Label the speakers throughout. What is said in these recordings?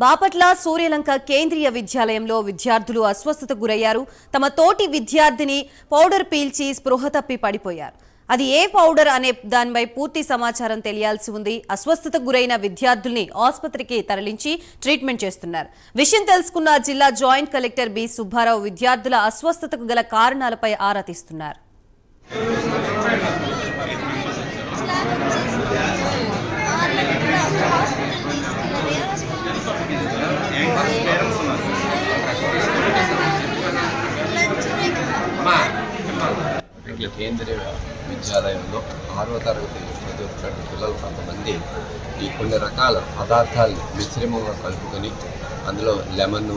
Speaker 1: బాపట్ల సూర్యలంక కేంద్రీయ విద్యాలయంలో విద్యార్థులు అస్వస్థతకు గురయ్యారు. తమ తోటి విద్యార్థిని పౌడర్ పీల్చి స్పృహ తప్పి పడిపోయారు. అది ఏ పౌడర్ అనే దానిపై పూర్తి సమాచారం తెలియాల్సి ఉంది. అస్వస్థతకు గురైన విద్యార్థుల్ని ఆసుపత్రికి తరలించి ట్రీట్మెంట్ చేస్తున్నారు. విషయం తెలుసుకున్న జిల్లా జాయింట్ కలెక్టర్ బి సుబ్బారావు విద్యార్థుల అస్వస్థతకు గల కారణాలపై ఆరా తీస్తున్నారు.
Speaker 2: కేంద్రీయ విద్యాలయంలో 6వ తరగతి చదువుతున్న పిల్లలు కొంతమంది ఈ కొన్ని రకాల పదార్థాలు మిశ్రమంగా కలుపుకొని అందులో లెమన్,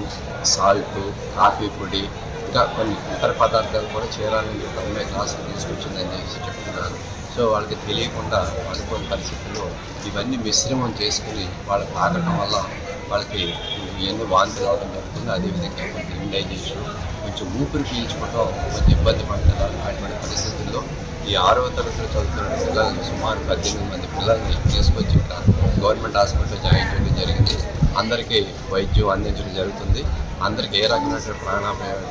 Speaker 2: సాల్ట్, కాఫీ పొడి ఇంకా కొన్ని ఇతర పదార్థాలు కూడా చేరాలని ఒక అమ్మాయి క్లాసులు తీసుకొచ్చిందని చెప్పి చెప్తున్నారు. సో వాళ్ళకి తెలియకుండా అనుకోని పరిస్థితుల్లో ఇవన్నీ మిశ్రమం చేసుకుని వాళ్ళకి తాగడం వల్ల వాళ్ళకి ఇవన్నీ వాంతులు రావడం జరుగుతుంది. అదేవిధంగా కొంచెం ఇండైజెషన్, కొంచెం ఊపిరి పీల్చుకోవడం కొంచెం ఇబ్బంది పడుతున్నారు. అటువంటి పరిస్థితుల్లో ఈ 6వ తరగతిలో చదువుతున్న పిల్లల్ని సుమారు 18 మంది పిల్లల్ని తీసుకొచ్చి ఇక్కడ గవర్నమెంట్ హాస్పిటల్లో జాయిన్ చేయడం జరిగింది. అందరికీ వైద్యం అందించడం జరుగుతుంది. అందరికీ ఏ రకమైన ప్రాణాపాయం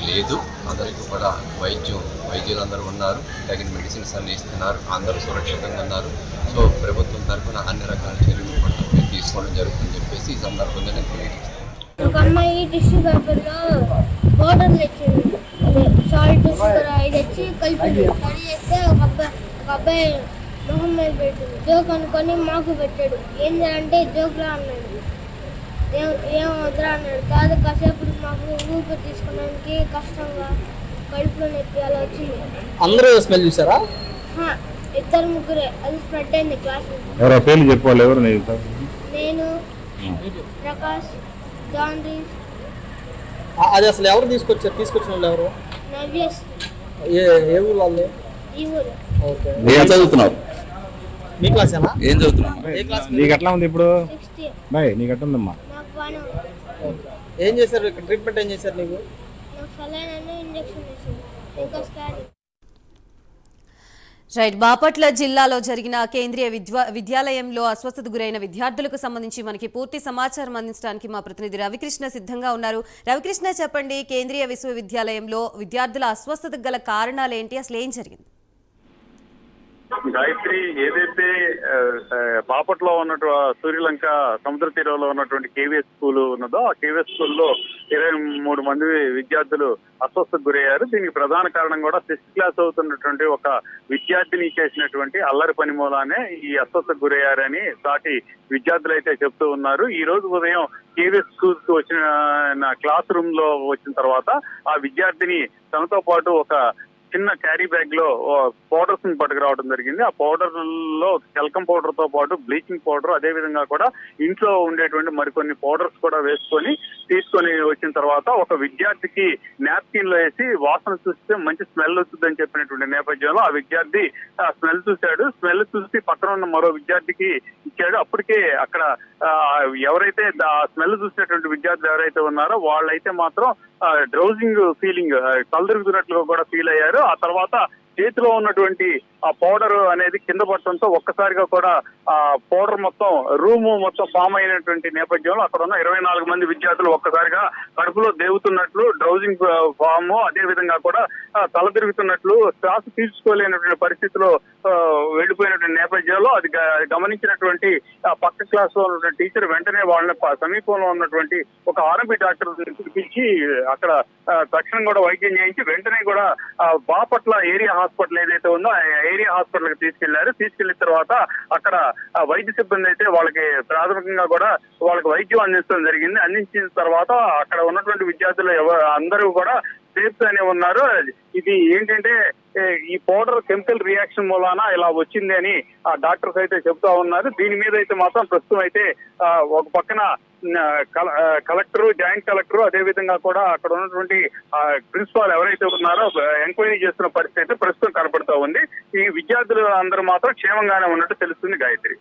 Speaker 2: లేదు. అందరికీ కూడా వైద్యులందరూ ఉన్నారు. తగిన మెడిసిన్స్ అన్ని ఇస్తున్నారు. అందరూ సురక్షితంగా ఉన్నారు. సో ప్రభుత్వం తరఫున అన్ని రకాల చర్యలు కూడా తీసుకోవడం జరుగుతుందని చెప్పేసి ఈ సందర్భంగా నేను తెలియజేస్తాను.
Speaker 3: ఒక అమ్మాయి టిష్యూ పేపర్లో పౌడర్ తెచ్చింది, సాల్ట్, షుగర్ ఇది తెచ్చి కలిపింది. తడి చేస్తే ఒక అబ్బాయి మొహం మీద పెట్టింది. జోక్ అనుకొని మాకు పెట్టాడు. ఏంటంటే జోక్లా అన్నాడు. ఏం వద్దురా అన్నాడు. కాదు కాసేపు మాకు ఊపిరి తీసుకోవడానికి కష్టంగా కడుపులో నొప్పి అలా వచ్చింది.
Speaker 4: అందరూ స్మెల్ చూసారా?
Speaker 3: ఇద్దరు ముగ్గురే. అది స్ప్రెడ్ అయింది క్లాస్. నేను, ప్రకాష్, జాన్రీస్.
Speaker 4: అది అసలు ఎవరు తీసుకొచ్చిన వాళ్ళు ఎవరు?
Speaker 3: నవ్యస్.
Speaker 4: ఏ ఊరు వాళ్ళు?
Speaker 3: ఈ ఊరు.
Speaker 4: ఓకే.
Speaker 5: ఏం చదువుతున్నావు?
Speaker 4: మీ క్లాసేనా?
Speaker 5: ఏం చదువుతున్నావు?
Speaker 4: ఏ క్లాస్?
Speaker 5: నీకు ఎట్లా ఉంది ఇప్పుడు?
Speaker 3: 60.
Speaker 5: బాయ్ నీకు ఎట్లా ఉందమ్మా?
Speaker 3: నాకు బాగానే ఉంది.
Speaker 4: ఏం చేశారు ఇక్కడ? ట్రీట్మెంట్ ఏం చేశారు నీకు?
Speaker 3: నాకు సలైన్ ఇంజెక్షన్ వేసింది. ఇంకా స్కానింగ్.
Speaker 1: రైట్. బాపట్ల జిల్లాలో జరిగిన కేంద్రీయ విద్యాలయంలో అస్వస్థతకు గురైన విద్యార్థులకు సంబంధించి మనకి పూర్తి సమాచారం అందించడానికి మా ప్రతినిధి రవికృష్ణ సిద్ధంగా ఉన్నారు. రవికృష్ణ, చెప్పండి, కేంద్రీయ విశ్వవిద్యాలయంలో విద్యార్థుల అస్వస్థతకు గల కారణాలు ఏంటి? అసలు ఏం జరిగింది?
Speaker 6: గాయత్రి, ఏదైతే బాపట్లో ఉన్నటువంటి సూర్యలంక సముద్ర తీరంలో ఉన్నటువంటి కేవీఎస్ స్కూల్ ఉన్నదో ఆ కేవీఎస్ స్కూల్లో 23 మంది విద్యార్థులు అస్వస్థతకు గురయ్యారు. దీనికి ప్రధాన కారణం కూడా 6th క్లాస్ అవుతున్నటువంటి ఒక విద్యార్థిని చేసినటువంటి అల్లరి పని మూలానే ఈ అస్వస్థతకు గురయ్యారని సాటి విద్యార్థులు అయితే చెప్తూ ఉన్నారు. ఈ రోజు ఉదయం కేవీఎస్ స్కూల్ కు వచ్చిన క్లాస్ రూమ్ లో వచ్చిన తర్వాత ఆ విద్యార్థిని తనతో పాటు ఒక చిన్న క్యారీ బ్యాగ్ లో పౌడర్స్ ని పట్టుకురావడం జరిగింది. ఆ పౌడర్ లో కెల్కం పౌడర్ తో పాటు బ్లీచింగ్ పౌడర్, అదే విధంగా కూడా ఇంట్లో ఉండేటువంటి మరికొన్ని పౌడర్స్ కూడా తీసుకొని వచ్చిన తర్వాత ఒక విద్యార్థికి నాప్కిన్ లో వేసి వాసన చూస్తే మంచి స్మెల్ వస్తుందని చెప్పినటువంటి నేపథ్యంలో ఆ విద్యార్థి ఆ స్మెల్ చూశాడు. స్మెల్ చూసి పక్కన ఉన్న మరో విద్యార్థికి ఇచ్చాడు. అప్పటికే అక్కడ ఎవరైతే ఆ స్మెల్ చూసినటువంటి విద్యార్థులు ఎవరైతే ఉన్నారో వాళ్ళైతే మాత్రం డ్రౌజింగ్ ఫీలింగ్, కలదరుగుతున్నట్లుగా కూడా ఫీల్ అయ్యారు. ఆ తర్వాత చేతిలో ఉన్నటువంటి ఆ పౌడర్ అనేది కింద పడటంతో ఒక్కసారిగా కూడా ఆ పౌడర్ మొత్తం రూము మొత్తం ఫామ్ అయినటువంటి నేపథ్యంలో అక్కడ ఉన్న 24 మంది విద్యార్థులు ఒక్కసారిగా కడుపులో దేవుతున్నట్లు, డ్రౌజింగ్ ఫామ్, అదే విధంగా కూడా తల తిరుగుతున్నట్లు, శ్వాస తీసుకోలేనటువంటి పరిస్థితిలో వెళ్లిపోయినటువంటి నేపథ్యంలో అది గమనించినటువంటి పక్క క్లాస్ లో ఉన్నటువంటి టీచర్ వెంటనే వాళ్ళని సమీపంలో ఉన్నటువంటి ఒక ఆర్ఎంపీ డాక్టర్ పిలిపించి అక్కడ తక్షణం కూడా వైద్యం చేయించి వెంటనే కూడా బాపట్ల ఏరియా హాస్పిటల్ ఏదైతే ఉందో ఆ ఏరియా హాస్పిటల్ కి తీసుకెళ్లిన తర్వాత అక్కడ వైద్య సిబ్బంది అయితే వాళ్ళకి ప్రాథమికంగా కూడా వాళ్ళకి వైద్యం అందించడం జరిగింది. అందించిన తర్వాత అక్కడ ఉన్నటువంటి విద్యార్థులు అందరూ కూడా సేఫ్ గానే ఉన్నారు. ఇది ఏంటంటే ఈ పౌడర్ కెమికల్ రియాక్షన్ మూలాన ఇలా వచ్చింది అని ఆ డాక్టర్స్ అయితే చెప్తా ఉన్నారు. దీని మీద అయితే మాత్రం ప్రస్తుతం అయితే ఒక పక్కన కలెక్టర్, జాయింట్ కలెక్టర్, అదే విధంగా కూడా అక్కడ ఉన్నటువంటి ప్రిన్సిపాల్ ఎవరైతే ఉన్నారో ఎంక్వైరీ చేస్తున్న పరిస్థితి అయితే ప్రస్తుతం కనపడుతూ ఉంది. ఈ విద్యార్థులు అందరూ మాత్రం క్షేమంగానే ఉన్నట్టు తెలుస్తుంది. గాయత్రి.